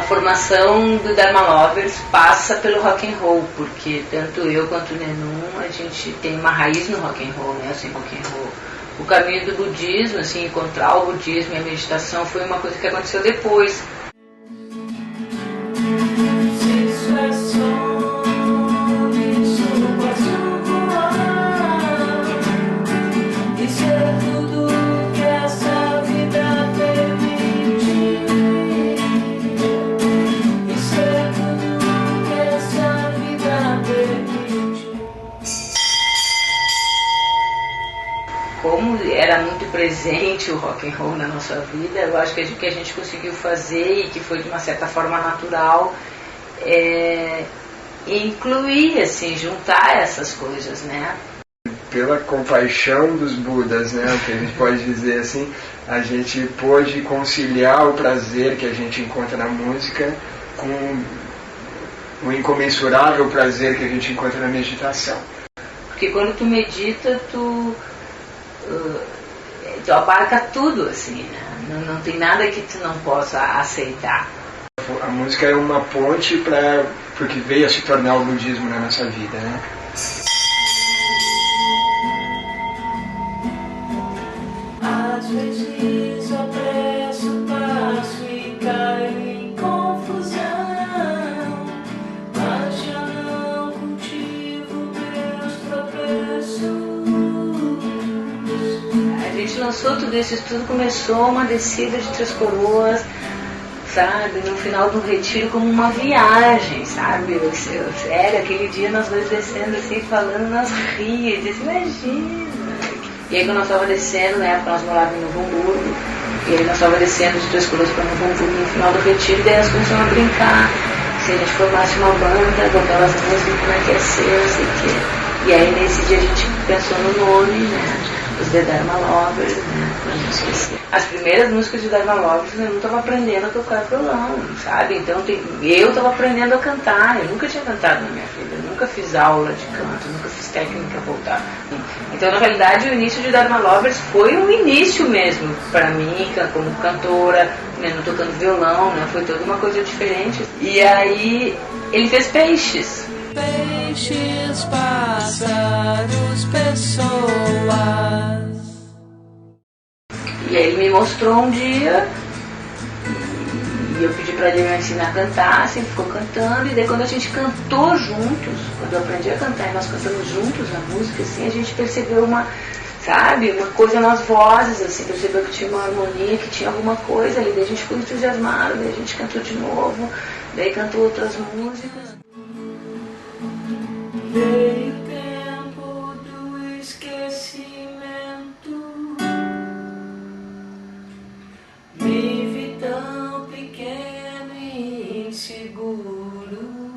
formação do Dharma Lovers passa pelo rock and roll, porque tanto eu quanto o Nenum, a gente tem uma raiz no rock and roll, né, assim, rock and roll. O caminho do budismo, assim, encontrar o budismo e a meditação foi uma coisa que aconteceu depois. Como era muito presente o rock and roll na nossa vida, eu acho que o que a gente conseguiu fazer e que foi de uma certa forma natural é incluir, assim, juntar essas coisas, né? Pela compaixão dos Budas, né, o que a gente pode dizer assim, a gente pôde conciliar o prazer que a gente encontra na música com o incomensurável prazer que a gente encontra na meditação. Porque quando tu medita, tu abarca tudo, assim, né? Não tem nada que tu não possa aceitar. A música é uma ponte para o que veio a se tornar o budismo na nossa vida, né? Às vezes apresso o passo e caio em confusão, mas já não cultivo meus tropeços. A gente lançou tudo isso, tudo começou uma descida de Três Coroas, sabe, no final do retiro, como uma viagem, sabe? Sério, aquele dia nós dois descendo assim, falando nas rias, disse, imagina. E aí quando nós estávamos descendo, na época nós morávamos em Novo Hamburgo, e aí nós estávamos descendo de Três Coroas para Novo Hamburgo no final do retiro, e daí nós começamos a brincar, se a gente formasse uma banda, com aquelas músicas, como é que ia ser, não sei o quê. E aí nesse dia a gente pensou no nome, né? Os The Dharma Lovers, né? As primeiras músicas de Dharma Lovers eu não estava aprendendo a tocar violão, sabe? Então eu estava aprendendo a cantar, eu nunca tinha cantado na minha vida, eu nunca fiz aula de canto, nunca fiz técnica voltar. Então na realidade o início de Dharma Lovers foi um início mesmo para mim, como cantora, né? Não tocando violão, né? Foi toda uma coisa diferente. E aí ele fez Peixes. Peixes, pássaros, pessoas. E aí ele me mostrou um dia, e eu pedi pra ele me ensinar a cantar, assim, ficou cantando, e daí quando a gente cantou juntos, quando eu aprendi a cantar e nós cantamos juntos a música, assim, a gente percebeu uma coisa nas vozes, assim, percebeu que tinha uma harmonia, que tinha alguma coisa ali, daí a gente ficou entusiasmado, daí a gente cantou de novo, daí cantou outras músicas. Veio o tempo do esquecimento, me vi tão pequeno e inseguro,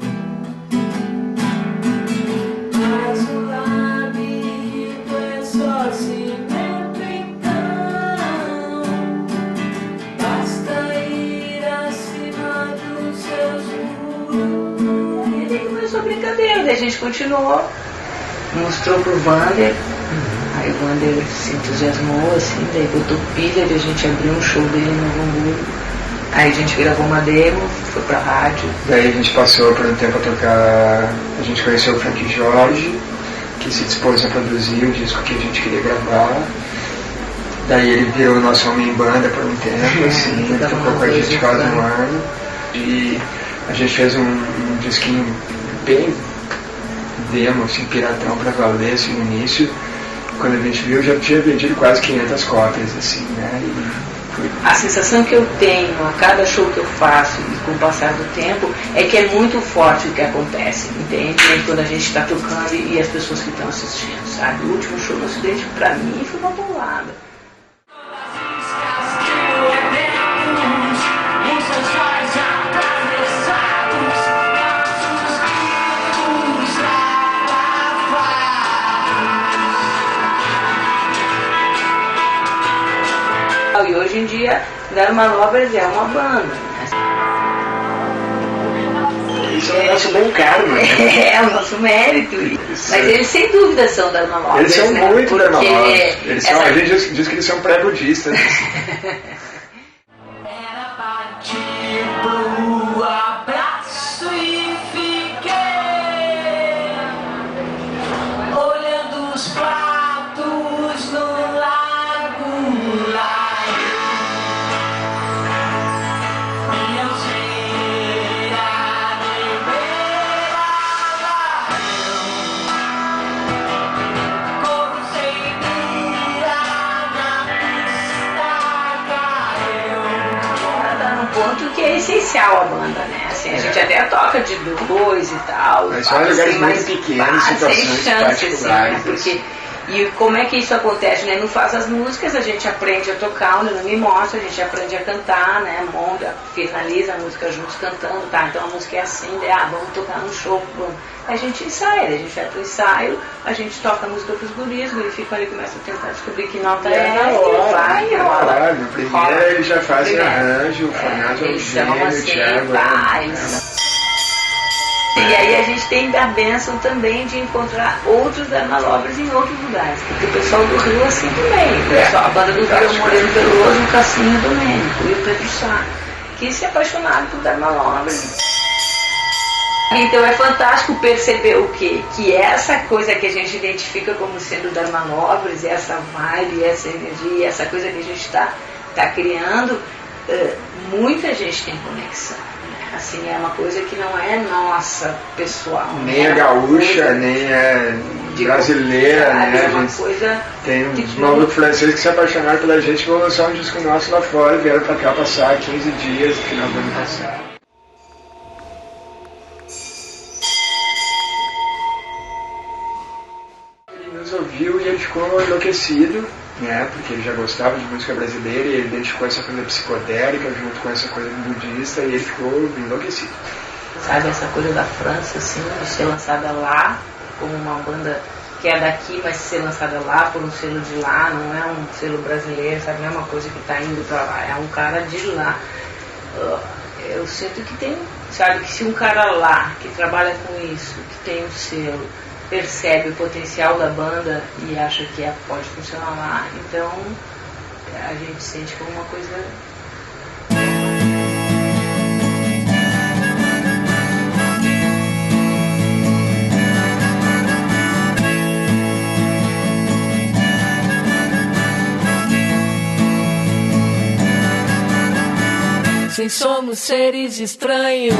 mas o labirinto é só cimento, então basta ir acima dos seus muros. E daí começou a brincadeira, daí a gente continuou, mostrou pro Wander, aí o Wander se entusiasmou, assim, daí botou pilha, daí a gente abriu um show dele no Novo Hamburgo, aí a gente gravou uma demo, foi pra rádio. Daí a gente passou por um tempo a tocar, a gente conheceu o Frank Jorge, que se dispôs a produzir o disco que a gente queria gravar. Daí ele virou o nosso homem em banda por um tempo, assim, tocou com a gente quase um ano. E a gente fez um disquinho bem demo, assim, piratão pra valer, assim, no início. Quando a gente viu, já tinha vendido quase 500 cópias, assim, né? A sensação que eu tenho a cada show que eu faço e com o passar do tempo é que é muito forte o que acontece, entende? Quando a gente está tocando e as pessoas que estão assistindo, sabe? O último show no Ocidente, pra mim, foi uma bolada. E hoje em dia, Dharma Lovers é uma banda, né? Isso é o nosso bom karma, né? É o nosso mérito. Isso. Mas eles sem dúvida são Dharma Lovers. Eles são, né? Muito Dharma Lovers. A gente diz que eles são pré-budistas. Era partir pro ponto que é essencial a banda, né? Assim, a gente até toca de dois e tal. Mas só em lugares muito mas pequenos, sem situações chance, assim, particulares. né? Porque, e como é que isso acontece, né? Não faz as músicas, a gente aprende a tocar, onde não me mostra, a gente aprende a cantar, né? Monta, finaliza a música juntos cantando, tá? Então a música é assim, vamos tocar no show, vamos. A gente ensaia, a gente vai pro ensaio, a gente toca a música pros guris, os guris ficam ali e começam a tentar descobrir que nota Na e hora, vai, rola. claro, no primeiro eles já fazem arranjo, o Fernando é o Eles são gênio, o assim, Thiago E aí a gente tem a bênção também de encontrar outros Dharmalobras em outros lugares. Porque o pessoal do Rio assim também. O pessoal, a banda do Rio é o Moreno Veloso, o Cassinho Domênico e o Pedro Sá, que se apaixonaram por Dharmalobras. Então é fantástico perceber o quê? Que essa coisa que a gente identifica como sendo Dharmalobras, essa vibe, essa energia, essa coisa que a gente está criando, muita gente tem conexão. Assim, é uma coisa que não é nossa, pessoal. Nem é gaúcha, nem é brasileira, né? É uma coisa tem uns malucos franceses que se apaixonaram pela gente e vão lançar um disco nosso lá fora, vieram pra cá passar 15 dias no final do ano passado. Ele nos ouviu e ele ficou enlouquecido, né? Porque ele já gostava de música brasileira e ele identificou essa coisa psicodélica junto com essa coisa budista e ele ficou enlouquecido. Sabe, essa coisa da França, assim, de ser lançada lá, como uma banda que é daqui, mas ser lançada lá por um selo de lá, não é um selo brasileiro, sabe, não é uma coisa que está indo para lá, é um cara de lá. Eu sinto que tem, sabe, que se um cara lá, que trabalha com isso, que tem um selo, percebe o potencial da banda e acha que pode funcionar lá, então a gente sente como uma coisa... Sim, somos seres estranhos,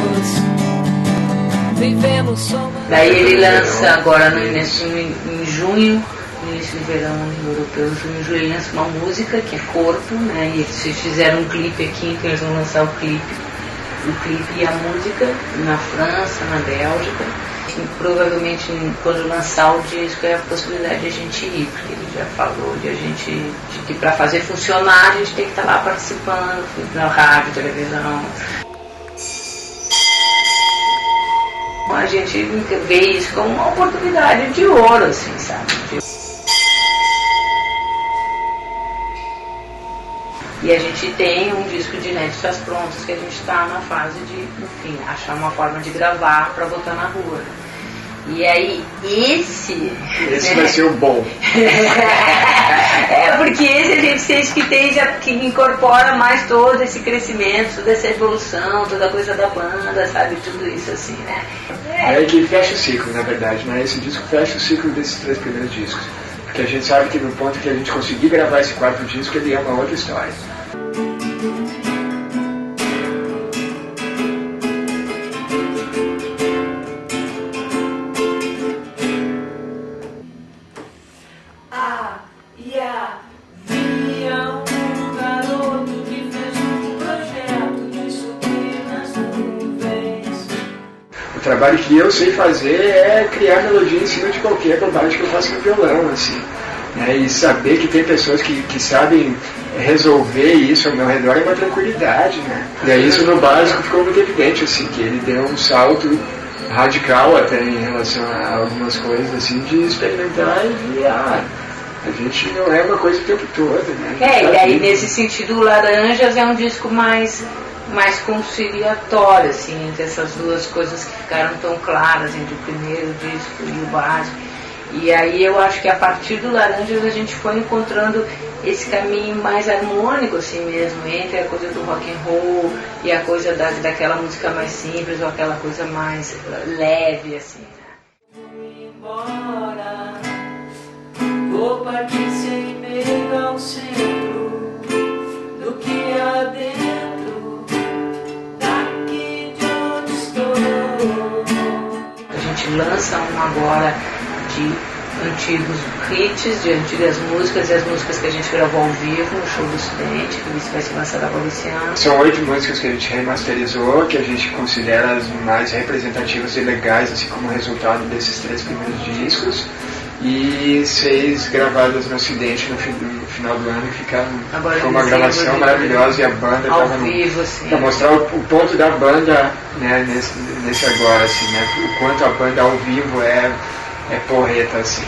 vivemos, somos... Daí ele lança agora em junho, no início do verão europeu, junho, julho, ele lança uma música que é Corpo, né? E eles fizeram um clipe aqui, então eles vão lançar o clipe e a música na França, na Bélgica. E provavelmente quando lançar o disco é a possibilidade de a gente ir, porque ele já falou de que para fazer funcionar a gente tem que estar lá participando, na rádio, televisão. A gente vê isso como uma oportunidade de ouro, assim, sabe? E a gente tem um disco de inéditas prontas que a gente está na fase de, enfim, achar uma forma de gravar para botar na rua. E aí, esse vai ser o bom. Porque esse a gente sente que incorpora mais todo esse crescimento, toda essa evolução, toda a coisa da banda, sabe? Tudo isso assim, né? É que fecha o ciclo, na verdade, né? Esse disco fecha o ciclo desses 3 primeiros discos. Porque a gente sabe que no ponto que a gente conseguir gravar esse 4º disco, ele é uma outra história. Havia um garoto que fez um projeto de subir nas nuvens. O trabalho que eu sei fazer é criar melodia em cima de qualquer bobagem que eu faço no violão, assim. Né? E saber que tem pessoas que sabem resolver isso ao meu redor é uma tranquilidade, né? E aí isso no básico ficou muito evidente, assim, que ele deu um salto radical até em relação a algumas coisas, assim, de experimentar e a gente não é uma coisa o tempo todo, né? E aí nesse sentido o Laranjas é um disco mais conciliatório, assim, entre essas duas coisas que ficaram tão claras, entre o primeiro disco e o básico. E aí eu acho que a partir do Laranjas a gente foi encontrando esse caminho mais harmônico, assim mesmo, entre a coisa do rock and roll e a coisa daquela música mais simples ou aquela coisa mais leve, assim, né? Embora, vou partir sem medo ao centro do que há dentro, daqui de onde estou. A gente lança um agora de antigos hits, de antigas músicas e as músicas que a gente gravou ao vivo no show do Ocidente, que vai ser lançado agora esse ano. São 8 músicas que a gente remasterizou, que a gente considera as mais representativas e legais, assim como resultado desses 3 primeiros discos. E 6 gravadas no Ocidente no final do ano, que foi uma gravação maravilhosa, e a banda ao estava vivo, assim. para mostrar o ponto da banda, né, nesse agora, assim, né, o quanto a banda ao vivo é porreta, assim.